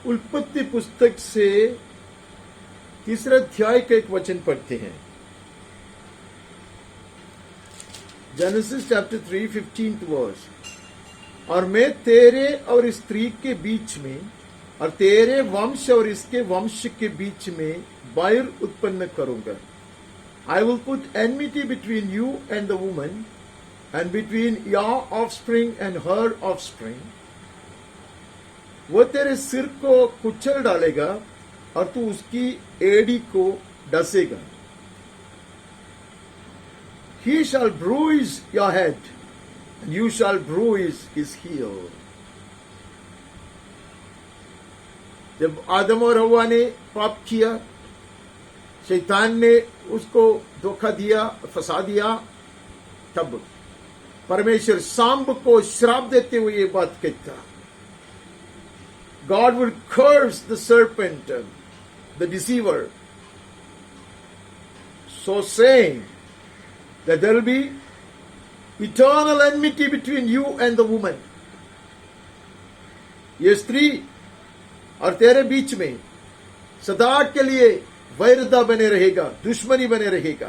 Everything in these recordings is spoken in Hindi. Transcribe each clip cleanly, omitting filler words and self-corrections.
उत्पत्ति पुस्तक से 3 अध्याय का एक वचन पढ़ते हैं। Genesis chapter 3 15th verse. और मैं तेरे और स्त्री के बीच में और तेरे वंश और इसके वंश के बीच में बैर उत्पन्न करूंगा। I will put enmity between you and the woman, and between your offspring and her offspring. वो तेरे सिर को कुचल डालेगा और तू उसकी एड़ी को डसेगा। He shall bruise your head, and you shall bruise his heel. जब आदम और हव्वा ने पाप किया, शैतान ने उसको धोखा दिया, फंसा दिया, तब परमेश्वर सांब को श्राप देते हुए ये बात कहता, God will curse the serpent, the deceiver, so saying that there will be eternal enmity between you and the woman. ये स्त्री और तेरे बीच में सदा के लिए वैरता बने रहेगा, दुश्मनी बने रहेगा।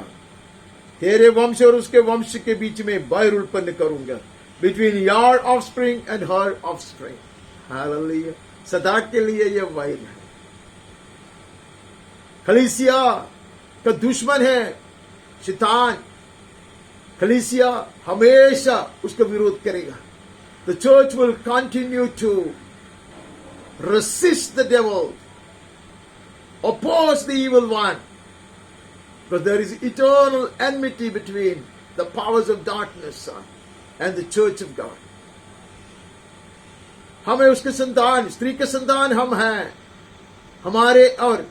तेरे वंश और उसके वंश के बीच में बैर उत्पन्न करूंगा, between your offspring and her offspring. Hallelujah. सदा के लिए यह वैर है। कलीसिया का दुश्मन है शैतान। कलीसिया हमेशा उसका विरोध करेगा। The church will continue to resist the devil, oppose the evil one, because there is eternal enmity between the powers of darkness and the church of God. हमें उसके संतान, स्त्री के संतान हम हैं। हमारे और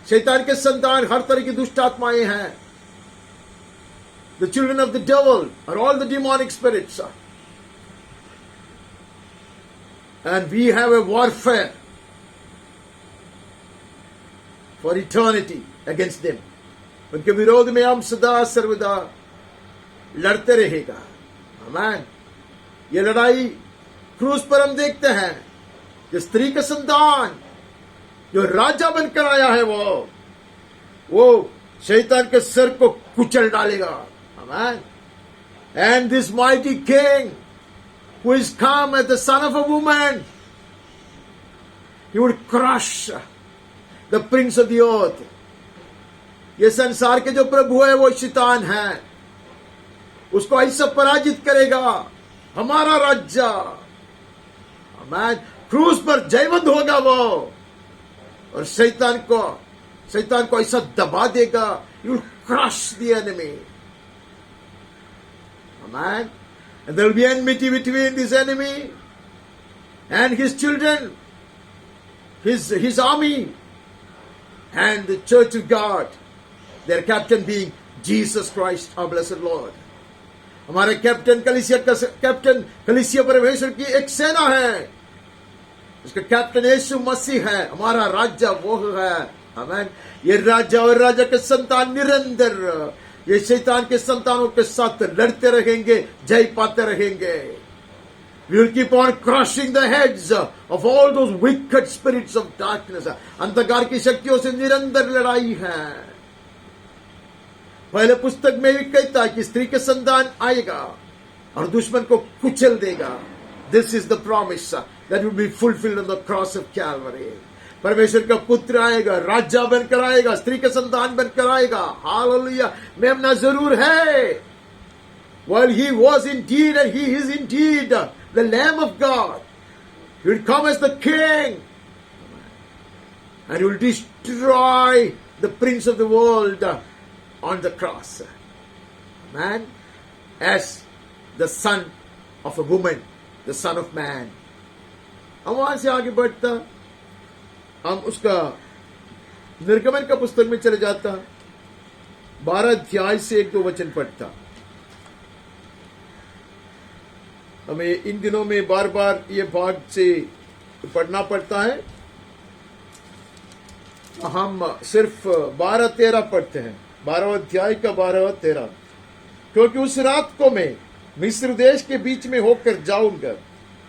शैतान के संतान हर तरह की दुष्ट आत्माएं हैं। The children of the devil are all the demonic spirits. And we have a warfare for eternity against them. उनके विरोध में हम सदा सर्वदा लड़ते रहेगा। आमीन। ये लड़ाई क्रूस पर हम देखते हैं कि स्त्री का संतान जो राजा बनकर आया है वो शैतान के सिर को कुचल डालेगा। आमीन। And this mighty king who is come as the son of a woman, he would crush the prince of the earth. ये संसार के जो प्रभु है वो शैतान है, उसको ऐसा पराजित करेगा। हमारा राजा आमीन क्रूस पर जयवंत होगा वो, और शैतान को ऐसा दबा देगा। You will crush the enemy. Amen. And there will be enmity between this enemy and his children, his army, and the church of God, their captain being Jesus Christ, our blessed Lord. हमारे कैप्टन कलीसिया परमेश्वर की एक सेना है। उसका कैप्टन यीशु मसीह है। हमारा राजा वो है। आमीन। ये राजा और राजा के संतान निरंतर ये शैतान के संतानों के साथ लड़ते रहेंगे, जय पाते रहेंगे। We will keep on crushing the heads of all those wicked spirits of darkness. अंधकार की शक्तियों से निरंतर लड़ाई है। पहले पुस्तक में भी कहता है कि स्त्री के संतान आएगा और दुश्मन को कुचल देगा। This is the promise that will be fulfilled on the cross of Calvary. परमेश्वर का पुत्र आएगा, राजा बनकर आएगा, स्त्री का संतान बनकर आएगा। हालेलुया। मेमना जरूर है। While he was indeed and he is indeed the Lamb of God, he will come as the King and he will destroy the prince of the world on the cross. Man, as the son of a woman, the son of man. हम वहां से आगे बढ़ता, हम उसका निर्गमन का पुस्तक में चले जाता, 12 अध्याय से 1-2 वचन पढ़ता। हमें इन दिनों में बार बार ये भाग से पढ़ना पड़ता है। हम सिर्फ 12-13 पढ़ते हैं, 12 अध्याय का 12-13। क्योंकि उस रात को मैं मिस्र देश के बीच में होकर जाऊंगा,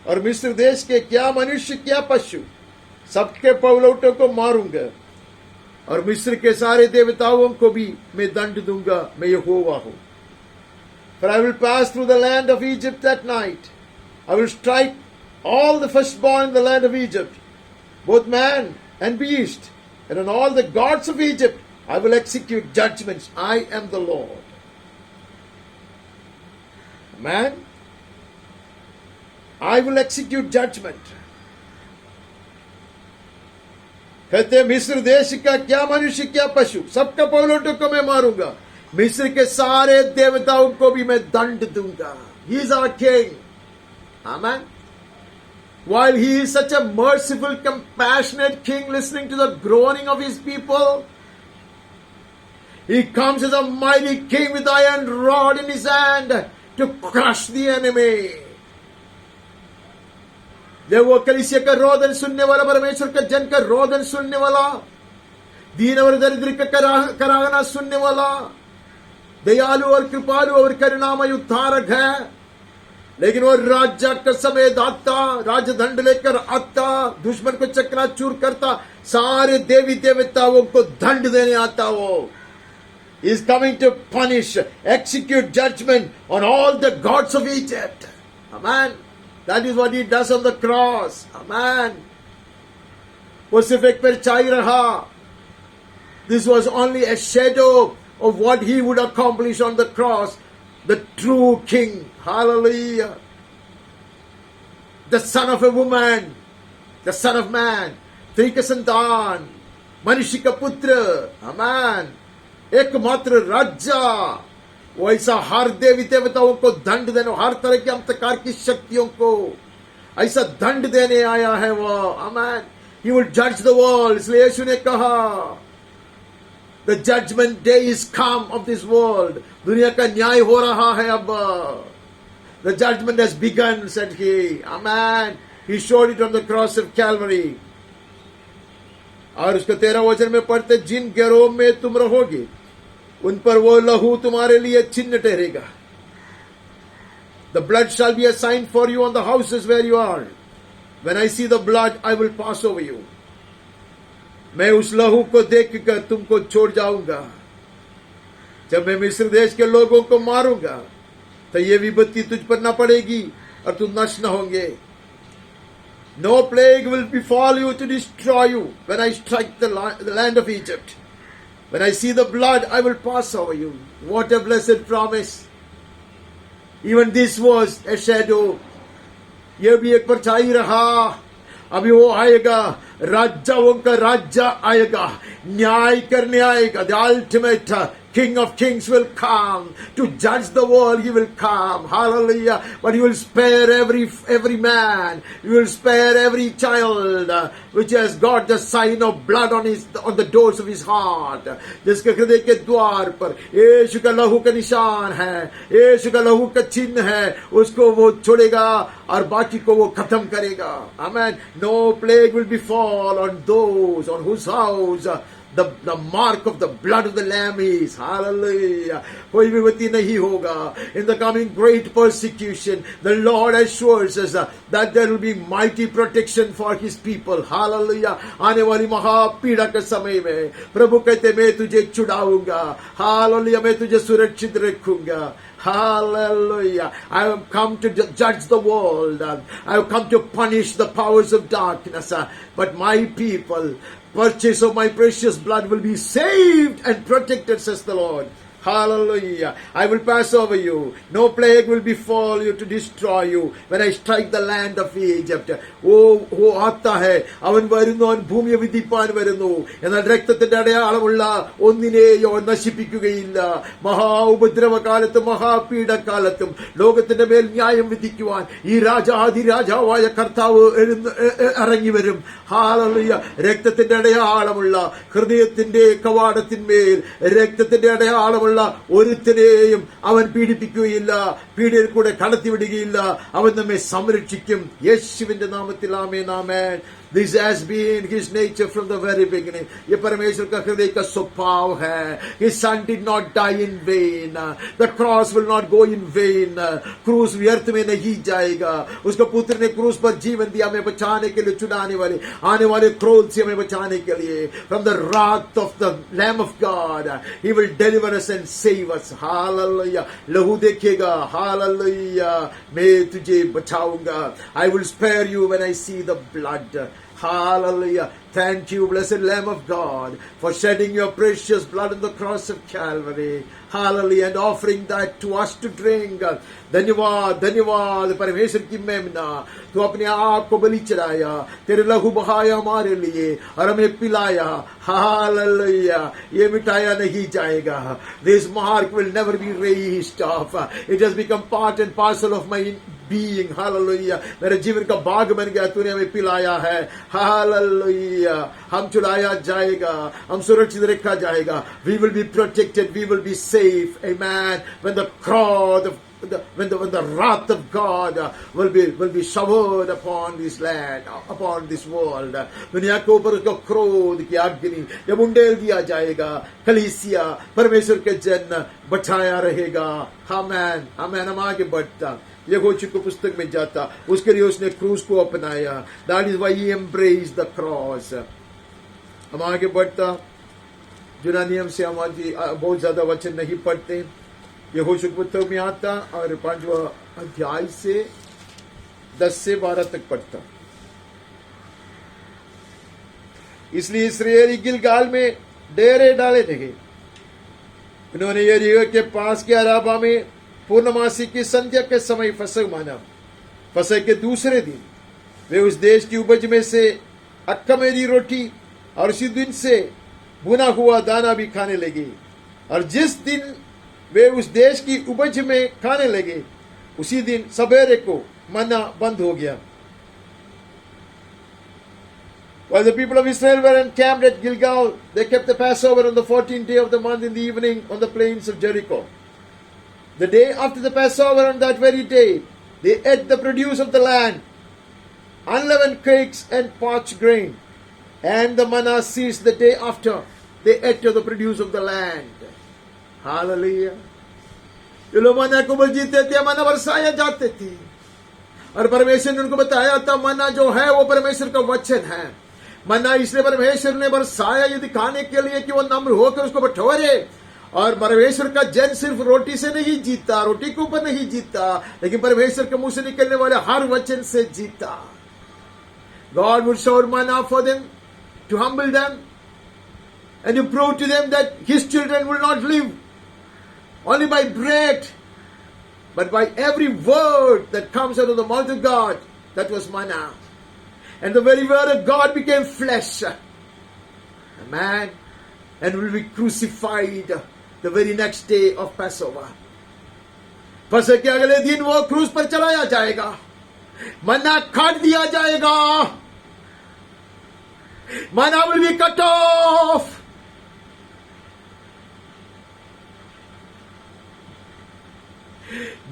और मिस्र देश के क्या मनुष्य क्या पशु सबके पवलौटों को मारूंगा और मिस्र के सारे देवताओं को भी मैं दंड दूंगा, मैं यहोवा हूं. For I will pass through the land of Egypt that night. I will strike all the firstborn in the land of Egypt, both man and beast, and on all the gods of Egypt I will execute judgments. I am the Lord. Man, I will execute judgment. कहते मिस्र देश का क्या मनुष्य क्या पशु, सबका पवलौटों को मैं मारूंगा, मिस्र के सारे देवताओं को भी मैं दंड दूंगा. He is our king. Amen. While he is such a merciful, compassionate king, listening to the groaning of his people, he comes as a mighty king with iron rod in his hand to crush the enemy. जब वो कलीसिया का रोदन सुनने वाला, परमेश्वर का जन का रोदन सुनने वाला, दीन और दरिद्र का कराहना सुनने वाला, दयालु और कृपालु और करुणामय उद्धारक है, लेकिन वो राजा का समेत आता, राजदंड लेकर आता, दुश्मन को चकनाचूर करता, सारे देवी देवताओं को दंड देने आता. वो is coming to punish, execute judgment on all the gods of Egypt. Amen. That is what he does on the cross. Amen. वो सिर्फ एक परछाई रहा. This was only a shadow of what he would accomplish on the cross. The true king. Hallelujah. The son of a woman. The son of man. स्त्री का संतान. मनुष्य का पुत्र. Amen. एकमात्र राजा. वो ऐसा हर देवी देवताओं को दंड देने, हर तरह की अंधकार की शक्तियों को ऐसा दंड देने आया है वो. आमेन. He will judge the world. इसलिए यीशु ने कहा, the judgment day is come of this world. दुनिया का न्याय हो रहा है अब. The judgment has begun, said he. Amen. He showed it on the cross of Calvary. और उसको 13 वचन में पढ़ते, जिन गिरोह में तुम रहोगे उन पर वो लहू तुम्हारे लिए चिन्ह ठहरेगा. The blood shall be a sign for you on the houses where you are. When I see the blood, I will pass over you. मैं उस लहू को देखकर तुमको छोड़ जाऊंगा. जब मैं मिस्र देश के लोगों को मारूंगा तो ये विपत्ति तुझ पर न पड़ेगी और तुम नष्ट न होंगे. No plague will befall you to destroy you when I strike the land of Egypt. When I see the blood, I will pass over you. What a blessed promise. Even this was a shadow. यह भी एक परछाई रहा. अभी वो आएगा, राजाओं का राजा आएगा, न्याय करने आएगा. The ultimate King of Kings will come to judge the world. He will come. Hallelujah. But he will spare every man. He will spare every child which has got the sign of blood on the doors of his heart. जिसके हृदय के द्वार पर यीशु का लहू का निशान है, यीशु का लहू का चिन्ह है, उसको वो छोड़ेगा और बाकी को वो खत्म करेगा. Amen. No plague will befall on those on whose house the mark of the blood of the Lamb is. Hallelujah. कोई विपत्ति नहीं होगा. In the coming great persecution, the Lord assures us that there will be mighty protection for His people. Hallelujah. आने वाली महापीड़ा के समय में प्रभु कहते, मैं तुझे छुड़ाऊंगा. Hallelujah. मैं तुझे सुरक्षित रखूंगा. Hallelujah. I have come to judge the world. I have come to punish the powers of darkness. But my people, purchase of my precious blood, will be saved and protected, says the Lord. Hallelujah. I will pass over you. No plague will befall you to destroy you when I strike the land of Egypt. वो आता है, അവൻ വരുന്നു, അവൻ ഭൂമിയെ വിധിപ്പാൻ വരുന്നു. എന്നാൽ രക്തത്തിന്റെ അടയാളമുള്ള ഒന്നിനെയോ നശിപ്പിക്കുകയില്ല. മഹാ ഉപദ്രവകാലത്തും മഹാപീഡക്കാലത്തും ലോകത്തിന്റെ മേൽ ന്യായം വിധിക്കുവാൻ ഈ രാജാധിരാജാവായ കർത്താവ് ഇറങ്ങി വരും. ഹാലലുയ. രക്തത്തിന്റെ അടയാളമുള്ള ഹൃദയത്തിന്റെ കവാടത്തിന്മേൽ രക്തത്തിന്റെ അടയാളമുള്ള ഒരുത്തനെയും അവൻ പീഡിപ്പിക്കുകയില്ല, പീഡയിൽ കൂടെ കടത്തിവിടുകയില്ല. അവൻ നമ്മെ സംരക്ഷിക്കും. യേശുവിന്റെ നാമത്തിൽ ആമേൻ, ആമേൻ. This has been His nature from the very beginning. ये परमेश्वर का हृदय का स्वभाव है. His son did not die in vain. The cross will not go in vain. क्रूस व्यर्थ में नहीं जाएगा. उसका पुत्र ने क्रूस पर जीवन दिया हमें बचाने के लिए, छुड़ाने वाले आने वाले क्रोध से हमें बचाने के लिए. From the wrath of the Lamb of God, He will deliver us and save us. Hallelujah. लहू देखेगा. Hallelujah. मैं तुझे बचाऊंगा. I will spare you when I see the blood. Hallelujah. Thank you, blessed Lamb of God, for shedding your precious blood on the cross of Calvary. Hallelujah. And offering that to us to drink. धन्यवाद धन्यवाद परमेश्वर की महिमा. तू अपने आप को बलि चढ़ाया, तेरे लहू बहाया हमारे लिए और हमें पिलाया. हालेलुया. ये मिटाया नहीं जाएगा. This mark will never be raised off. It has become part and parcel of my being. Hallelujah. मेरे जीवन का भाग बन गया. तूने हमें पिलाया है. Hallelujah. हम चुराया जाएगा, हम सुरक्षित रखा जाएगा. We will be protected, we will be safe. Amen. When the crowd when the wrath of God will be showered upon this land, upon this world. दुनिया के ऊपर उसका क्रोध की अग्नि जब उंडेल दिया जाएगा, कलीसिया परमेश्वर के जन बचाया रहेगा. आमेन आमेन. हम आगे बढ़ता यहोशू की पुस्तक में जाता, उसके लिए उसने क्रूस को अपनाया. That is why he embraced the cross. हम आगे बढ़ता. जुना नियम से हम बहुत ज्यादा वचन नहीं पढ़ते. यहोशू की पुस्तक में आता और 5वां अध्याय से 10 से 12 तक पढ़ता. इसलिए इस्राएली गिलगाल में डेरे डाले थे. उन्होंने यरीहो के पास के अराबा में पूर्णमासी की संध्या के समय फसह माना. फसह के दूसरे दिन वे उस देश की उपज में से अखमेरी रोटी और उसी दिन से भुना हुआ दाना भी खाने लगे. और जिस दिन वे उस देश की उपज में खाने लगे, उसी दिन सवेरे को मन्ना बंद हो गया. While the people of Israel were encamped at Gilgal, they kept the Passover on the 14th day of the month in the evening on the plains of Jericho. The day after the Passover, on that very day, they ate the produce of the land, unleavened cakes and parched grain. And the manna ceased the day after they ate of the produce of the land. Hallelujah. ये लोग मन्ना को जीते थे, मन्ना बरसाया जाते थे. और परमेश्वर ने उनको बताया था मन्ना जो है वो परमेश्वर का वचन है. मन्ना इसलिए परमेश्वर ने बरसाया ये दिखाने के लिए कि वो नम्र होकर उसको बटोरे. और परमेश्वर का जन सिर्फ रोटी से नहीं जीता, रोटी के ऊपर नहीं जीता, लेकिन परमेश्वर के मुंह से निकलने वाले हर वचन से जीता. God would shower manna for them to humble them and to prove to them that His children will not live only by bread, but by every word that comes out of the mouth of God. That was manna. And the very word of God became flesh. Amen. And will be crucified the very next day of Passover. फसह के अगले दिन वो क्रूस पर चलाया जाएगा. मन्ना काट दिया जाएगा. Manna will be cut off.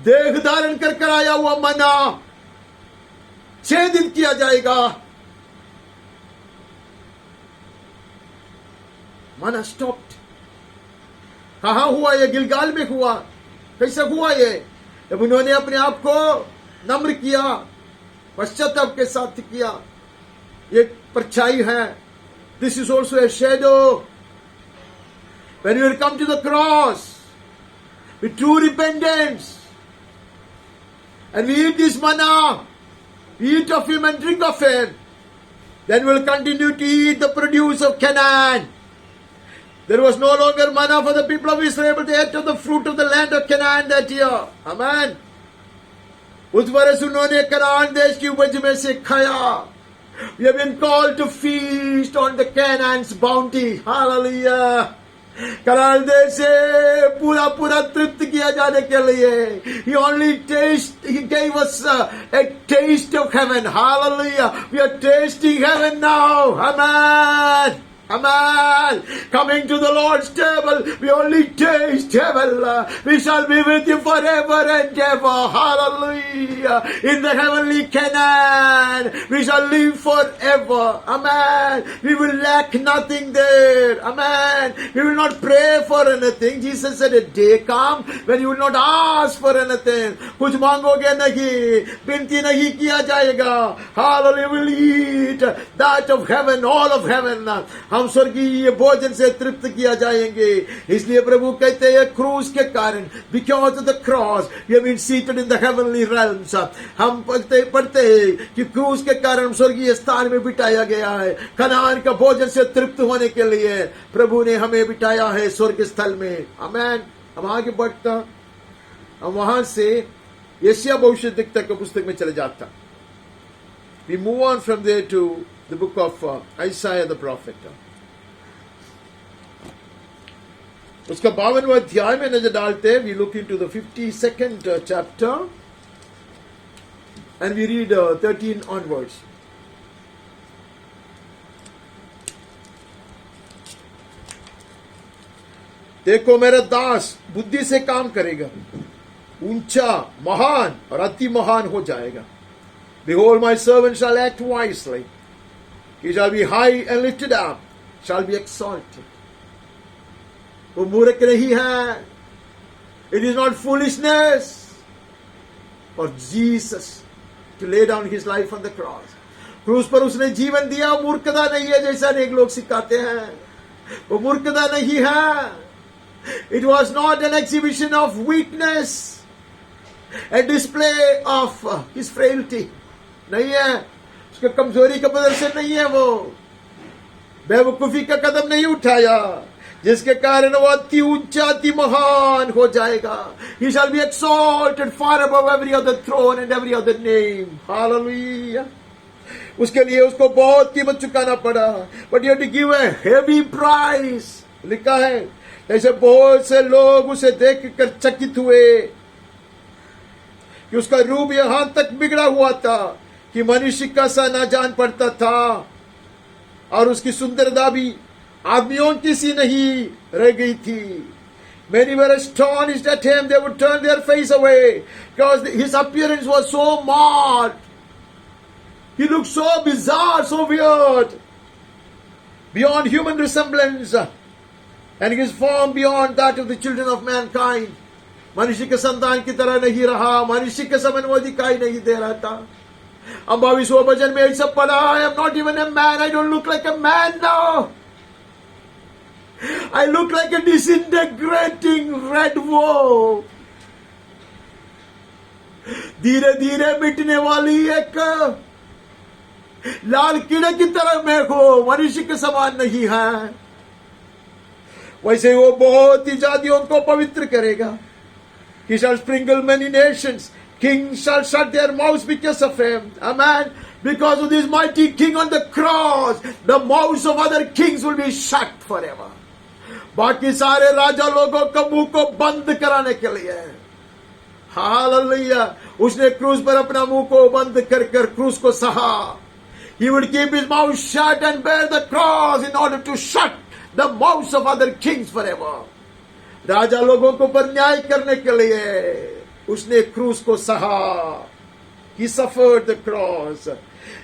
देह धारण कर कर आया हुआ मन्ना 6 दिन किया जाएगा. मन्ना स्टॉप्ड. कहां हुआ ये? गिलगाल में हुआ. कैसे हुआ ये? जब उन्होंने अपने आप को नम्र किया, पश्चाताप के साथ किया. ये परछाई है. This is also a shadow. When you will come to the cross with true repentance and we eat this manna, we eat of Him and drink of Him, then we will continue to eat the produce of Canaan. There was no longer manna for the people of Israel, but they ate of the fruit of the land of Canaan that year. Amen. उस वर्ष उन्होंने कनान देश की उपज में से खाया. We have been called to feast on the Canaan's bounty. Hallelujah. Kanan देश से पूरा पूरा तृप्त किया जाने के लिए He gave us a taste of heaven. Hallelujah. We are tasting heaven now. Amen. Amen. Coming to the Lord's table, we only taste heaven. We shall be with Him forever and ever. Hallelujah. In the heavenly Canaan, we shall live forever. Amen. We will lack nothing there. Amen. We will not pray for anything. Jesus said, a day come when you will not ask for anything. कुछ मांगोगे नहीं, विनती नहीं किया जाएगा. Hallelujah. We will eat that of heaven, all of heaven. हम स्वर्गीय भोजन से तृप्त किया जाएंगे. इसलिए प्रभु कहते हैं क्रूस के कारण, because of the cross we have been seated in the heavenly realms. हम पढ़ते हैं कि क्रूस के कारण स्वर्गीय स्थान में बिठाया गया है. कनान का भोजन से तृप्त होने के लिए प्रभु ने हमें बिठाया है स्वर्ग स्थल में. आमेन. हम आगे बढ़ता, हम वहां से यशायाह भविष्यद्वक्ता के पुस्तक में चले जाता. We move on from there to the book of Isaiah the prophet. उसका 52वां अध्याय में नजर डालते हैं. We look into the 52nd chapter and we read 13 onwards. देखो मेरा दास बुद्धि से काम करेगा, ऊंचा, महान और अति महान हो जाएगा. Behold, my servant shall act wisely. He shall be high and lifted up, shall be exalted. वो मूर्ख नहीं है. It is not foolishness for Jesus to lay down his life on the cross. क्रूस पर उसने जीवन दिया. मूर्खता नहीं है जैसा अनेक लोग सिखाते हैं. वो मूर्खता नहीं है. It was not an exhibition of weakness, a display of his frailty. नहीं है. उसका कमजोरी का प्रदर्शन नहीं है. वो बेवकूफी का कदम नहीं उठाया जिसके कारण वो अति ऊंचा, अति महान हो जाएगा. He shall be exalted far above every other throne and every other name. Hallelujah. उसके लिए उसको बहुत कीमत चुकाना पड़ा. But you have to give a heavy price. लिखा है. ऐसे बहुत से लोग उसे देख कर चकित हुए कि उसका रूप यहां तक बिगड़ा हुआ था कि मनुष्य का सा ना जान पड़ता था, और उसकी सुंदरता भी आदमियों की सी नहीं रह गई थी. Many were astonished at him. They would turn their face away because his appearance was so marred. He looked so bizarre, so weird, beyond human resemblance, and his form beyond that of the children of mankind. मनुष्य के संतान की तरह नहीं रहा. मनुष्य के समान वो दिखाई नहीं दे रहा था. हम 22वें भजन में ऐसा पढ़ा, I am not even a man. I don't look like a man now. I look like a disintegrating red wolf. धीरे धीरे मिटने वाली एक लाल कीड़े की तरह मैं हूं. मनुष्य के समान नहीं है. वैसे वो बहुत ही जातियों को पवित्र करेगा. He shall sprinkle many nations. Kings shall shut their mouths because of him. Amen. Because of this mighty king on the cross, the mouths of other kings will be shut forever. बाकी सारे राजा लोगों के मुंह को बंद कराने के लिए. हालेलुया. उसने क्रूस पर अपना मुंह को बंद कर कर क्रूस को सहा. He would keep his mouth shut and bear the cross in order to shut the mouths of other kings forever. राजा लोगों को पर न्याय करने के लिए उसने क्रूस को सहा. He suffered the cross.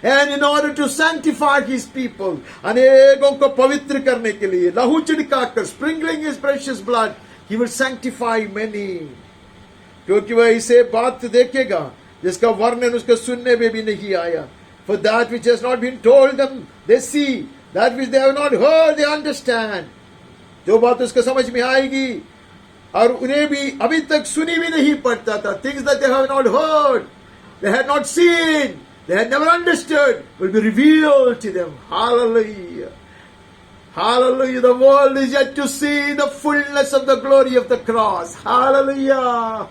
And in order to sanctify his people, अनेकों को पवित्र करने के लिए लहू छिड़काकर, sprinkling his precious blood, he will sanctify many. क्योंकि वह इसे बात देखेगा जिसका वर्णन उसके सुनने में भी नहीं आया. For that which has not been told them, they see. That which they have not heard, they understand. जो बात उसको समझ में आएगी और उन्हें भी अभी तक सुनी भी नहीं पड़ता था. Things that they have not heard, they had not seen, they had never understood, will be revealed to them. Hallelujah. Hallelujah. The world is yet to see the fullness of the glory of the cross. Hallelujah.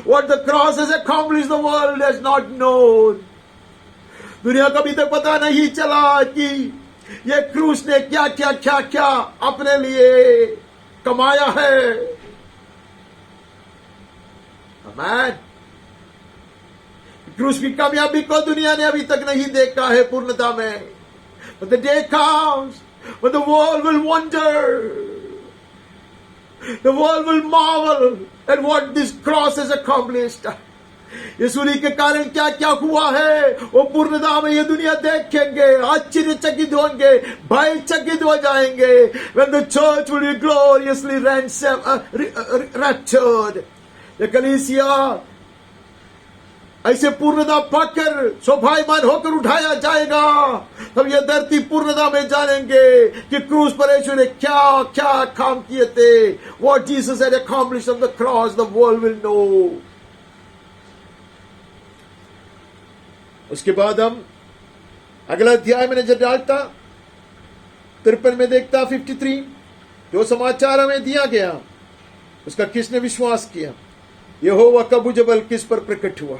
What the cross has accomplished, the world has not known. दुनिया को अभी तक पता नहीं चला कि ये क्रूस ने क्या क्या क्या क्या अपने लिए कमाया है. आमीन. क्रूस की कामयाबी को दुनिया ने अभी तक नहीं देखा है पूर्णता में. But the day comes when the world will wonder, the world will marvel at what this cross has accomplished. यीशु के कारण क्या क्या हुआ है, वो पूर्णता में ये दुनिया देखेंगे, आश्चर्यचकित होंगे, भयचकित हो जाएंगे. When the church will be gloriously raptured. ये कलीसिया ऐसे पूर्णता पाकर शोभायमान होकर उठाया जाएगा. तब ये धरती पूर्णता में जानेंगे कि क्रूस पर यीशु ने क्या क्या काम किए थे. What Jesus had accomplished on the cross, the world will know. उसके बाद हम अगला अध्याय में नजर डालता, 53 में देखता 53, जो समाचार हमें दिया गया उसका किसने विश्वास किया. यहोवा का भुजबल किस पर प्रकट हुआ.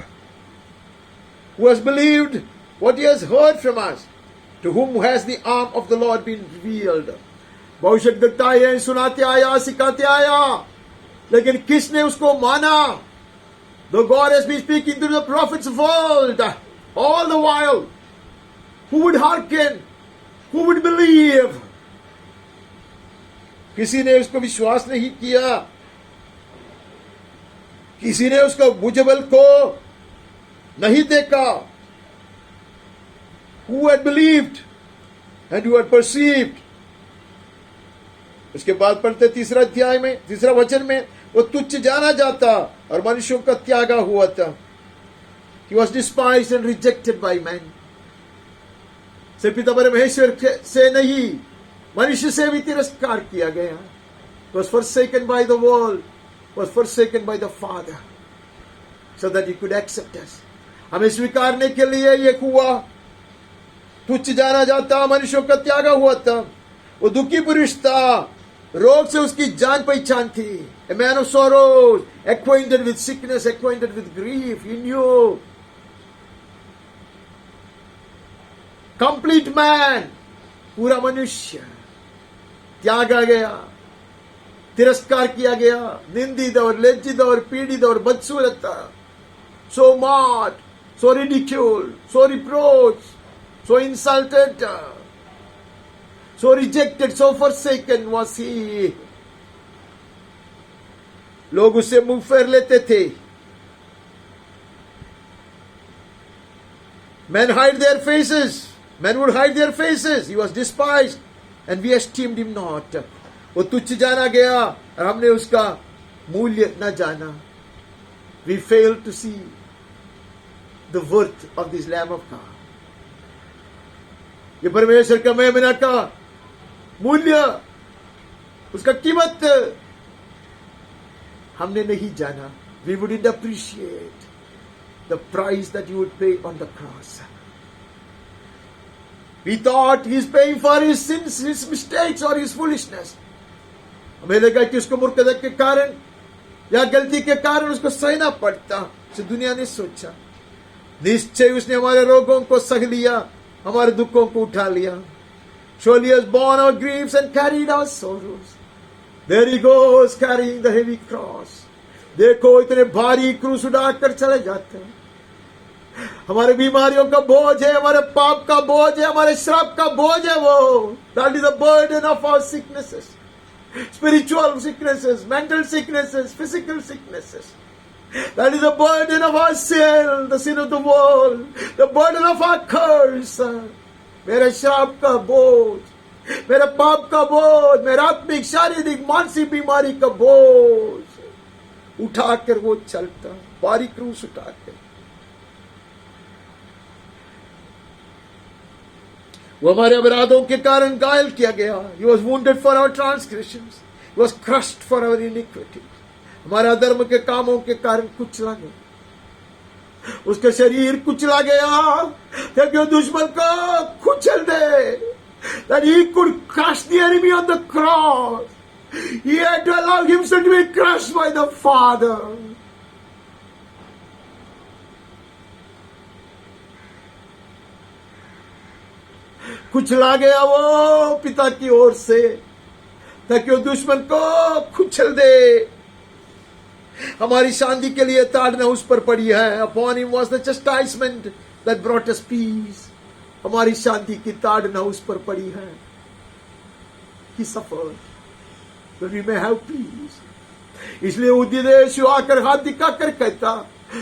Who has believed what he has heard from us? To whom has the arm of the Lord been revealed? भविष्यद्वक्ता आए, सुनाते आया, सिखाते आया, लेकिन किसने उसको माना. Though God has been speaking to the prophets of old, all the while, who would hearken? Who would believe? किसी ने उसको विश्वास नहीं किया, किसी ने उसको भुजबल को नहीं देखा. Who had believed and who had perceived? उसके बाद पढ़ते तीसरा अध्याय में, तीसरा वचन में, वो तुच्छ जाना जाता और मनुष्यों का त्यागा हुआ था. He was despised and rejected by men. सिर्फ पिता परमेश्वर से नहीं, मनुष्य से भी तिरस्कार किया गया. Was forsaken by the world, was forsaken by the Father, so that he could accept us. हमें स्वीकारने के लिए ये हुआ. तुच्छ जाना जाता, मनुष्यों का त्यागा हुआ था. वो दुखी पुरुष था, रोग से उसकी जान पहचान थी. A man of sorrows, acquainted with sickness, acquainted with grief. He knew. Complete man, पूरा मनुष्य त्यागा गया, तिरस्कार किया गया, निंदित और लज्जित और पीड़ित और बदसूरत था. So mocked, so ridiculed, so reproached, so insulted, so rejected, so forsaken was he. लोग उससे मुंह फेर लेते थे. Men hide their faces. Men would hide their faces. He was despised and we esteemed him not. वो तुच्छ जाना गया और हमने उसका मूल्य न जाना. We failed to see the worth of this Lamb of God. ये परमेश्वर का मेमना का मूल्य, उसका कीमत हमने नहीं जाना. We wouldn't appreciate the price that you would pay on the cross. We thought he's paying for his sins, his mistakes or his foolishness. हमें लगा कि उसको मूर्खता के कारण या गलती के कारण उसको सहना पड़ता. तो दुनिया ने सोचा, निश्चय उसने हमारे रोगों को सह लिया, हमारे दुखों को उठा लिया. Surely he has borne our griefs and carried our sorrows. There he goes carrying the heavy cross. देखो इतने भारी क्रूस उठाकर चले जाते हैं. हमारे बीमारियों का बोझ है, हमारे पाप का बोझ है, हमारे श्राप का बोझ है वो. That is the burden of our sicknesses. Spiritual sicknesses, mental sicknesses, physical sicknesses. That is the burden of our sin, the sin of the world, the burden of our curse. मेरे श्राप का बोझ, मेरे पाप का बोझ, मेरा आत्मिक, शारीरिक, मानसिक बीमारी का बोझ उठाकर वो चलता, भारी क्रूस उठाकर. वो हमारे अपराधों के कारण घायल किया गया. He was wounded for our transgressions. He was crushed for our iniquity. हमारे अधर्म के कामों के कारण कुचला गया. उसका शरीर कुचला गया ताकि वो दुश्मन को कुचल दे. That he could crush the enemy on the cross. He had to allow himself to be crushed by the Father. कुचला गया वो पिता की ओर से ताकि वो दुश्मन को कुचल दे. हमारी शांति के लिए ताड़ना उस पर पड़ी है. Upon him was the chastisement that brought us peace. हमारी शांति की ताड़ना उस पर पड़ी है। He suffered that we may have peace. इसलिए उद्देश्य आकर हाथ दिखाकर कहता,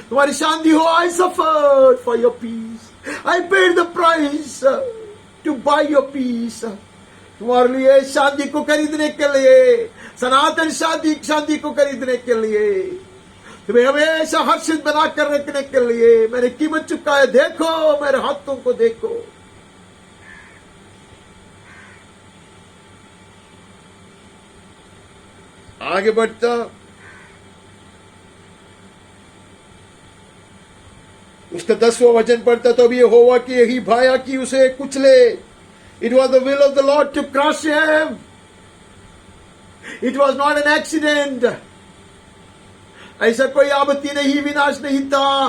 तुम्हारी शांति हो। I suffered for your peace. I paid the price to buy your peace. तुम्हारे लिए शांति को खरीदने के लिए, सनातन शांति को खरीदने के लिए, तुम्हें हमेशा हर्षित बनाकर रखने के लिए मैंने कीमत चुकाया। देखो मेरे हाथों को देखो। आगे बढ़ता उसका 10वां वचन पढ़ता, तो अभी यहोवा की यही भाया कि उसे कुचले। It was the will of the Lord to crush him. It was not an accident. ऐसा कोई आपत्ति नहीं, विनाश नहीं था।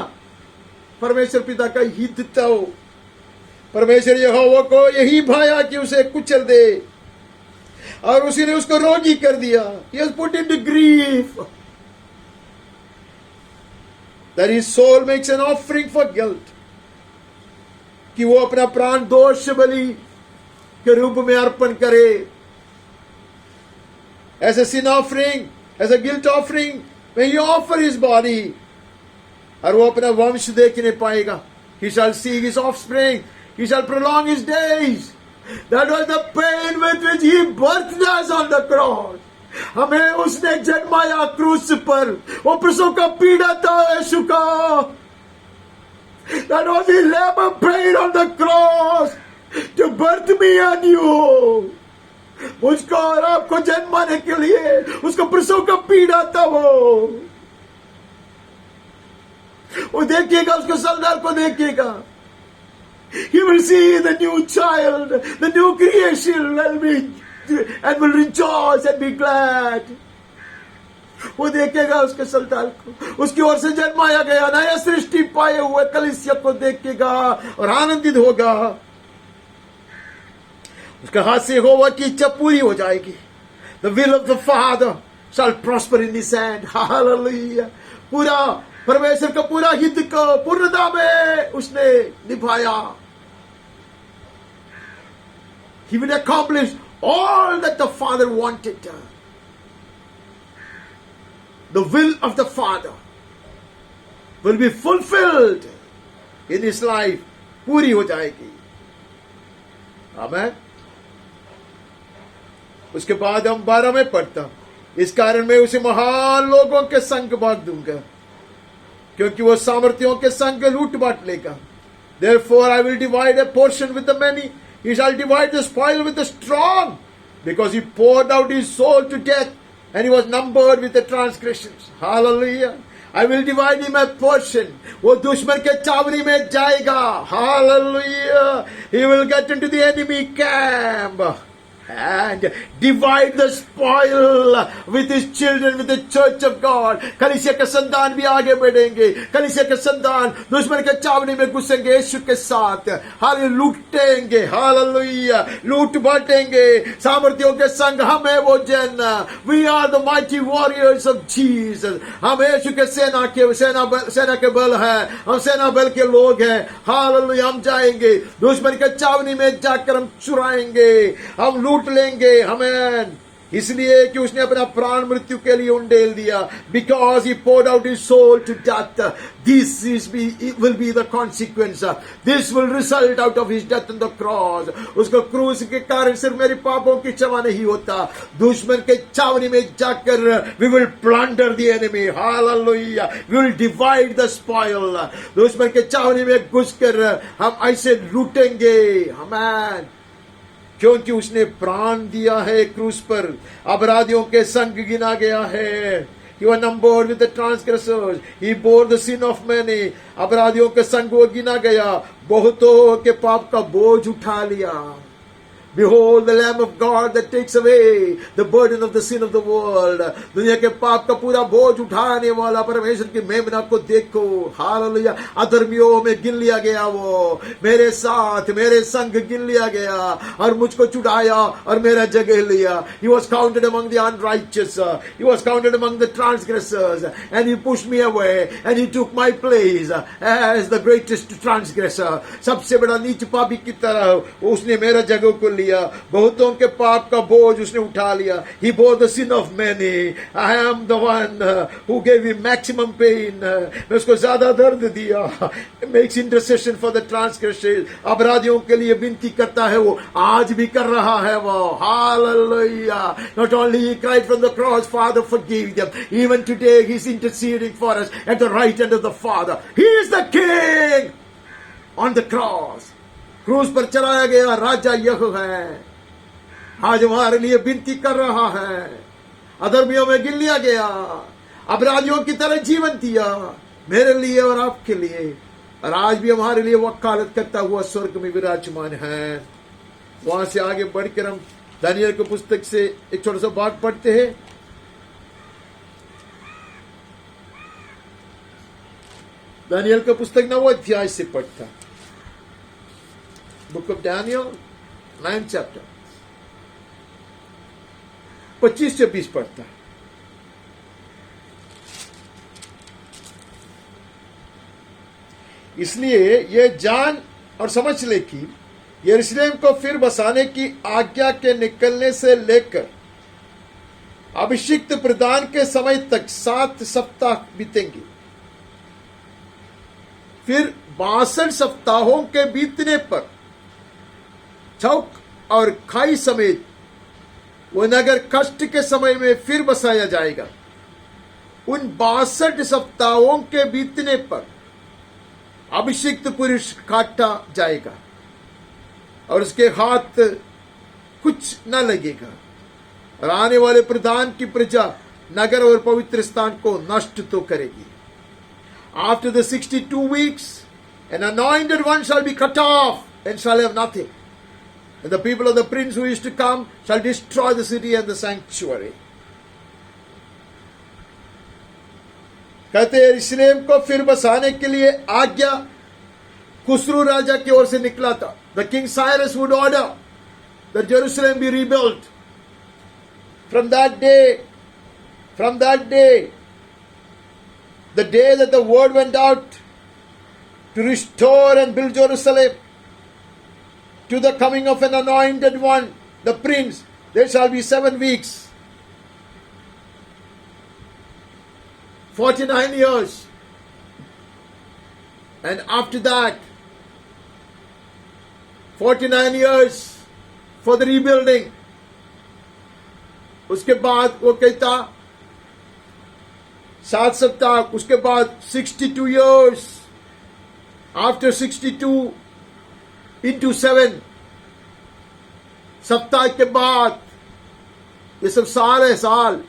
परमेश्वर पिता का हित था। परमेश्वर यहोवा को यही भाया कि उसे कुचल दे, और उसी ने उसको रोगी कर दिया। He was put into grief. That his soul makes an offering for guilt. कि वो अपना प्राण दोष बलि के रूप में अर्पण करे। As a sin offering, as a guilt offering, when he offer his body, और वो अपना वंश देखने पाएगा। He shall see his offspring. He shall prolong his days. That was the pain with which he birthed us on the cross. हमें उसने जन्माया क्रूस पर। वो प्रसव का पीड़ा था यीशु का। That was his labor pain on the cross to birth me and you. मुझको और आपको जन्माने के लिए उसको प्रसव का पीड़ा था। वो देखिएगा, उसको सरदार को देखिएगा। He will see the new child, the new creation, and will rejoice and be glad. वो देखेगा उसके सरदार को, उसकी ओर से जन्माया गया नया सृष्टि पाए हुए कलीसिया को देखेगा और आनंदित होगा। उसके हाथ से यहोवा की इच्छा पूरी हो जाएगी। The will of the Father shall prosper in his hand. Hallelujah. पूरा परमेश्वर का पूरा हित को पूर्णता में उसने निभाया। He will accomplish all that the Father wanted. The will of the Father will be fulfilled in his life. पूरी हो जाएगी। आमेन। उसके बाद हम 12 में पढ़ता, इस कारण मैं उसे महान लोगों के संग बांट दूंगा, क्योंकि वो सामर्थियों के संग लूट बांट लेगा। Therefore I will divide a portion with the many. He shall divide the spoil with the strong, because he poured out his soul to death, and he was numbered with the transgressions. Hallelujah. I will divide him a portion. वो दुश्मन के चावरी में जाएगा। Hallelujah. He will get into the enemy camp and divide the spoil with his children, with the church of God. कलीसिया के संतान भी आगे बढ़ेंगे। कलीसिया के संतान दुश्मन के चावनी में घुसेंगे यीशु के साथ। हाल लूटेंगे। हालेलुया। लूट बांटेंगे सामर्थियों के संग। हम है वो जन। We are the mighty warriors of Jesus. हम यीशु के सेना के बल है। हम सेना बल के लोग हैं। हालेलुया। हम जाएंगे दुश्मन के चावनी में जाकर हम चुराएंगे, हम लूट लेंगे। हमें इसलिए कि उसने अपना प्राण मृत्यु के लिए उंडेल दिया। Because he poured out his soul to death. This will be the consequence. This will result out of his death on the cross. उसको क्रूस के कारण सिर्फ मेरे पापों की क्षमा नहीं होता, दुश्मन के चावनी में जाकर we will plunder the enemy. Hallelujah. We will divide the spoil. दुश्मन के चावनी में घुसकर हम ऐसे लूटेंगे। Amen. क्योंकि उसने प्राण दिया है क्रूस पर, अपराधियों के संग गिना गया है। He was numbered with the transgressors. He bore the sin of many. अपराधियों के संग वो गिना गया, बहुतों के पाप का बोझ उठा लिया। Behold the Lamb of God that takes away the burden of the sin of the world. दुनिया के पाप का पूरा बोझ उठाने वाला परमेश्वर की मेमना को देखो. हालेलुया. अधर्मियों में गिन लिया गया, वो मेरे साथ मेरे संग गिन लिया गया और मुझको छुड़ाया और मेरा जगह लिया. He was counted among the unrighteous. He was counted among the transgressors, and he pushed me away and he took my place as the greatest transgressor. सबसे बड़ा नीच पापी की तरह उसने मेरा जगह को लिया. बहुतों के पाप का बोझ उसने उठा लिया. He bore the sin of many. I am the one who gave him maximum pain. मैं उसको ज्यादा दर्द दिया. Makes intercession for the transgressors. अपराधियों के लिए विनती करता है, वो आज भी कर रहा है वो. Hallelujah. Not only he cried from the cross, Father forgive them. Even today he is interceding for us at the right hand of the Father. He is the King on the cross. क्रूस पर चलाया गया राजा यह है. आज हमारे लिए विनती कर रहा है. अधर्मियों में गिन लिया गया, अपराधियों की तरह जीवन दिया मेरे लिए और आपके लिए, और आज भी हमारे लिए वकालत करता हुआ स्वर्ग में विराजमान है. वहां से आगे बढ़कर हम दानियल की पुस्तक से एक छोटा सा भाग पढ़ते हैं. दानियल की पुस्तक 9 अध्याय से पढ़ता. बुक ऑफ डैनियल 9 चैप्टर 25 से 20 पढ़ता. इसलिए यह जान और समझ ले कि यरूशलेम को फिर बसाने की आज्ञा के निकलने से लेकर अभिषिक्त प्रदान के समय तक 7 सप्ताह बीतेंगे. फिर 62 सप्ताहों के बीतने पर चौक और खाई समेत वो नगर कष्ट के समय में फिर बसाया जाएगा. उन 62 सप्ताहों के बीतने पर अभिषिक्त पुरुष काटा जाएगा और उसके हाथ कुछ न लगेगा, और आने वाले प्रधान की प्रजा नगर और पवित्र स्थान को नष्ट तो करेगी. After the 62 weeks, an anointed one shall be cut off and shall have nothing. And the people of the prince who is to come shall destroy the city and the sanctuary. कहते हैं यरूशलेम को फिर बसाने के लिए आज्ञा खुसरू राजा की ओर से निकला था. The king Cyrus would order that Jerusalem be rebuilt. From that day, the day that the word went out to restore and build Jerusalem, to the coming of an anointed one, the prince, there shall be 7 weeks. 49 years. And after that, 49 years for the rebuilding. उसके बाद वो कहता 7 सप्ताह, उसके बाद 62 years. After 62 into 7 सप्ताह के बाद ये सब सारे साल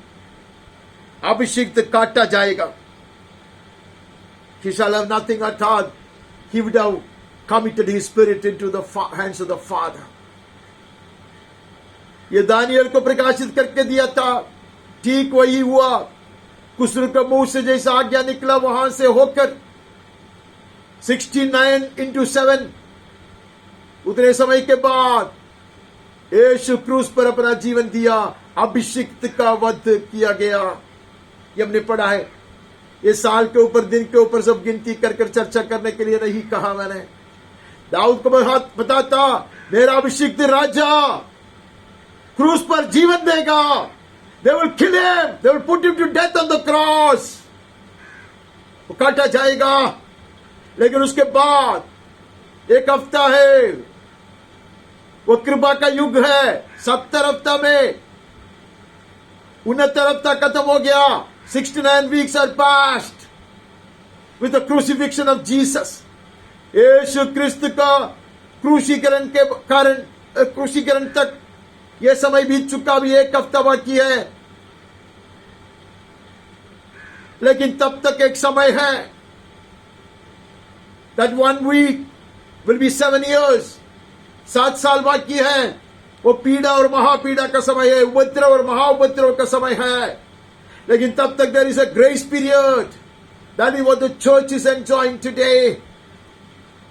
अभिषिक्त काटा जाएगा. He shall have nothing at all. He would have committed his spirit into the hands of the Father. ये दानियल को प्रकाशित करके दिया था. ठीक वही हुआ. कुसरू के मुंह से जैसा आज्ञा निकला वहां से होकर 69 into 7 उतने समय के बाद यीशु क्रूस पर अपना जीवन दिया. अभिषिक्त का वध किया गया. ये हमने पढ़ा है. ये साल के ऊपर दिन के ऊपर सब गिनती कर कर चर्चा करने के लिए नहीं कहा मैंने. दाऊद को पता था मेरा अभिषिक्त राजा क्रूस पर जीवन देगा. They will kill him. They will put him to death on the cross. वो काटा जाएगा. लेकिन उसके बाद एक हफ्ता है, वो कृपा का युग है. 70 हफ्ता में 69 हफ्ता खत्म हो गया. 69 weeks are passed with the crucifixion of Jesus. यीशु क्रिस्त का क्रूसीकरण के कारण क्रूसीकरण तक यह समय बीत चुका. भी 1 हफ्ता बाकी है, लेकिन तब तक एक समय है. That 1 week will be 7 years. 7 साल बाकी है. वो पीड़ा और महापीड़ा का समय है, उपद्रव और महाउपद्रव का समय है, लेकिन तब तक there is a grace period. That is what the church is enjoying today.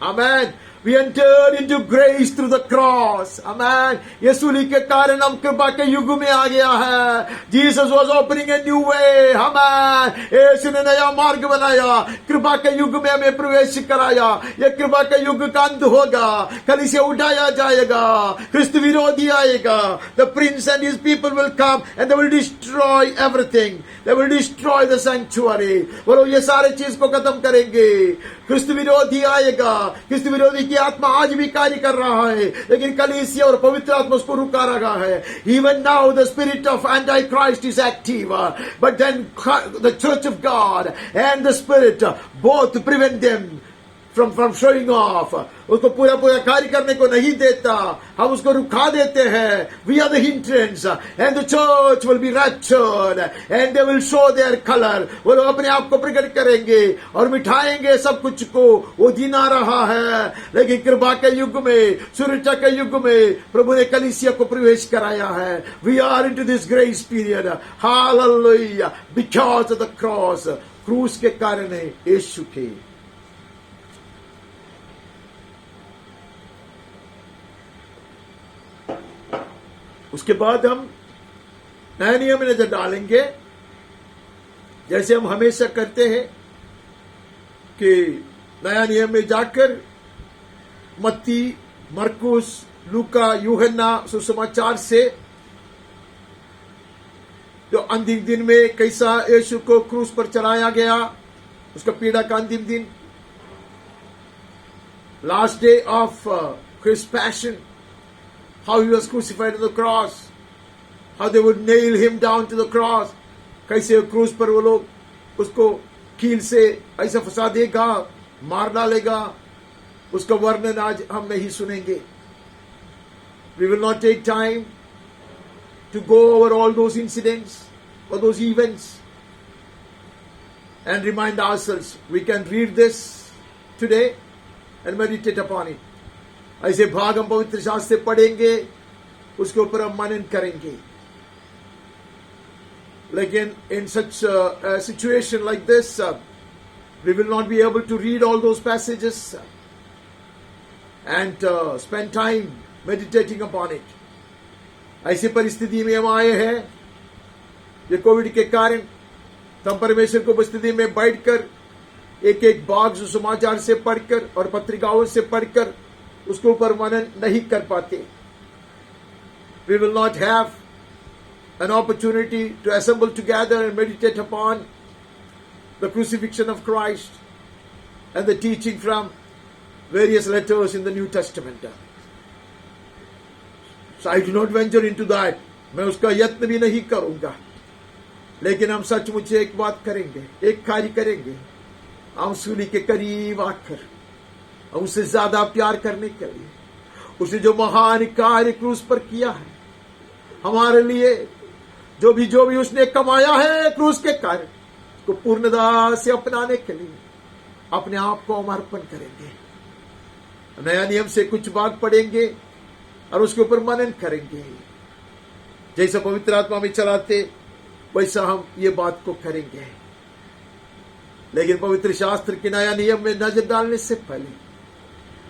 Amen. We entered into grace through the cross. Amen. यीशु के कारण हम कृपा के युग में आ गया है. Jesus was opening a new way. Amen. यीशु ने नया मार्ग बनाया, कृपा के युग में हमें प्रवेश कराया. ये कृपा के युग का अंत होगा, कल इसे उठाया जाएगा, क्रिस्त विरोधी आएगा. The prince and his people will come and they will destroy everything. They will destroy the sanctuary. बोलो ये सारे चीज को खत्म करेंगे. क्रिस्त विरोधी आएगा. क्रिस्त विरोधी की आत्मा आज भी कार्य कर रहा है, लेकिन कलीसिया और पवित्र आत्मा उसको रुका रहा है. Even now the spirit of Antichrist is active, but then the church of God and the spirit both prevent them from showing off. उसको पूरा कार्य करने को नहीं देता, हम उसको रुका देते हैं. We are the hindrance and the church will be raptured and they will show their color. वो लोग अपने आप को प्रकट करेंगे और मिठाएंगे सब कुछ को. वो दिन आ रहा है, लेकिन कृपा के युग में, सुरक्षा के युग में प्रभु ने कलीसिया को प्रवेश कराया है. We are into this grace period. Hallelujah. Because of the cross. क्रूस के कारण है यीशु के. उसके बाद हम नए नियम में नजर डालेंगे, जैसे हम हमेशा करते हैं कि नया नियम में जाकर मत्ती, मरकुस, लूका, यूहन्ना सुसमाचार से जो अंतिम दिन में कैसा यीशु को क्रूस पर चढ़ाया गया, उसका पीड़ा का अंतिम दिन, last day of his passion, how he was crucified on the cross, how they would nail him down to the cross, कैसे क्रूस पर वो लोग उसको कील से ऐसा फंसा देगा, मार डालेगा, उसका वर्णन आज हम नहीं सुनेंगे. We will not take time to go over all those incidents or those events and remind ourselves. We can read this today and meditate upon it. ऐसे भाग हम पवित्र शास्त्र से पढ़ेंगे, उसके ऊपर हम मनन करेंगे. लेकिन in such a situation like this, we will not be able to read all those passages and spend time meditating upon it. ऐसी परिस्थिति में हम आए हैं, ये कोविड के कारण, तब परमेश्वर को उपस्थिति में बैठकर एक एक भाग सुसमाचार से पढ़कर और पत्रिकाओं से पढ़कर उसके ऊपर मनन नहीं कर पाते. We will not have an opportunity to assemble together and meditate upon the crucifixion of Christ and the teaching from various letters in the New Testament. So I do not venture into that. मैं उसका यत्न भी नहीं करूंगा. लेकिन हम सचमुच एक बात करेंगे, एक कार्य करेंगे. हम सूली के करीब आकर उससे ज्यादा प्यार करने के लिए, उसने जो महान कार्य क्रूस पर किया है हमारे लिए, जो भी उसने कमाया है क्रूस के कार्य को पूर्णता से अपनाने के लिए अपने आप को हम अर्पण करेंगे. नया नियम से कुछ भाग पढ़ेंगे और उसके ऊपर मनन करेंगे. जैसा पवित्र आत्मा में चलाते वैसा हम ये बात को करेंगे. लेकिन पवित्र शास्त्र के नया नियम में नजर डालने से पहले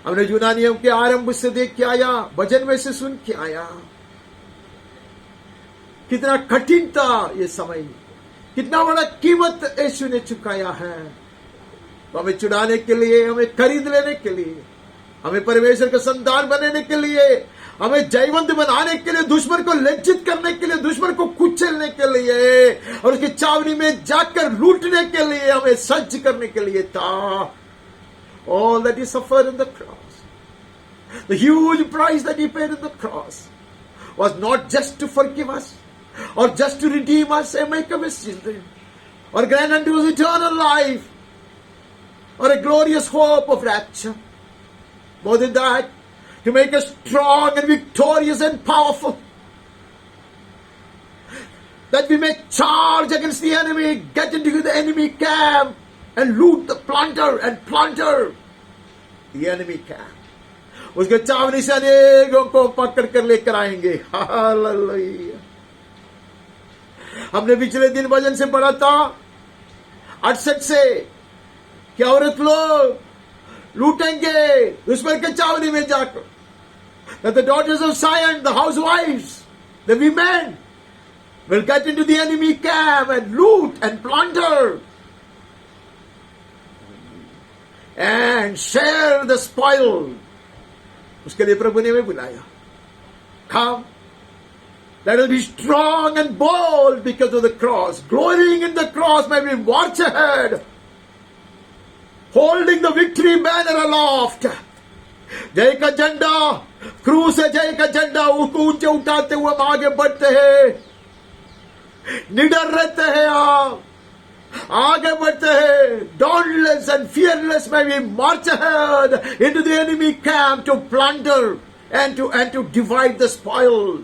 हमने जूना नियम के आरंभ से देख के आया, भजन में से सुन के आया, कितना कठिन था ये समय, कितना बड़ा कीमत यीशु ने चुकाया है. तो हमें छुड़ाने के लिए, हमें खरीद लेने के लिए, हमें परमेश्वर का संतान बनाने के लिए, हमें जयवंत बनाने के लिए, दुश्मन को लज्जित करने के लिए, दुश्मन को कुचलने के लिए और उसकी चावनी में जाकर लूटने के लिए हमें सज्ज करने के लिए था. All that he suffered on the cross, the huge price that he paid on the cross, was not just to forgive us or just to redeem us and make us his children or grant unto us eternal life or a glorious hope of rapture. More than that, to make us strong and victorious and powerful, that we may charge against the enemy, get into the enemy camp and loot the plunder and plunder the enemy camp. उसके चावनी से अनेकों को पकड़ कर लेकर आएंगे। हालेलुया। हमने पिछले दिन वचन से पढ़ा था 68 से कि औरत लोग लूटेंगे दुश्मन के चावनी में जाकर। That the daughters of Zion, the housewives, the women will get into the enemy camp and loot and plunder and share the spoil. उसके लिए प्रभु ने हमें बुलाया। Come, let us be strong and bold because of the cross. Glorying in the cross, may we march ahead, holding the victory banner aloft. जय का झंडा, क्रूस है जय का झंडा, उसको ऊंचे उठाते हुए हम आगे बढ़ते हैं। निडर रहते हैं, आप आगे बढ़ते हैं। Dauntless and fearless may we march ahead into the enemy camp to plunder and to divide the spoil.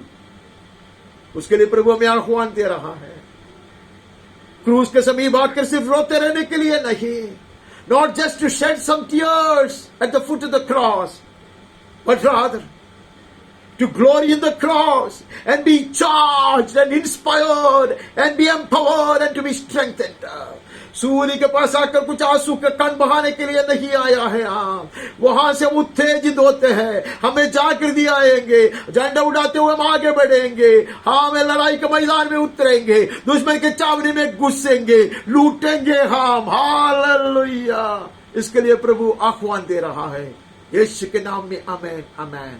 उसके लिए प्रभु हमें आह्वान दे रहा है। क्रूस के समीप आकर सिर्फ रोते रहने के लिए नहीं, not just to shed some tears at the foot of the cross, but rather to glory in the cross and be charged and inspired and be empowered and to be strengthened. सूर्य के पास आकर कुछ आंसू के कण बहाने के लिए नहीं आया है। हम वहां से उत्तेजित होते हैं, हमें जागृति आएंगे, झंडा उड़ाते हुए हम आगे बढ़ेंगे। हमें लड़ाई के मैदान में उतरेंगे, दुश्मन के चावनी में घुसेंगे, लूटेंगे हम। हालेलुया। इसके लिए प्रभु आह्वान दे रहा है। यीशु के नाम में आमेन, आमेन।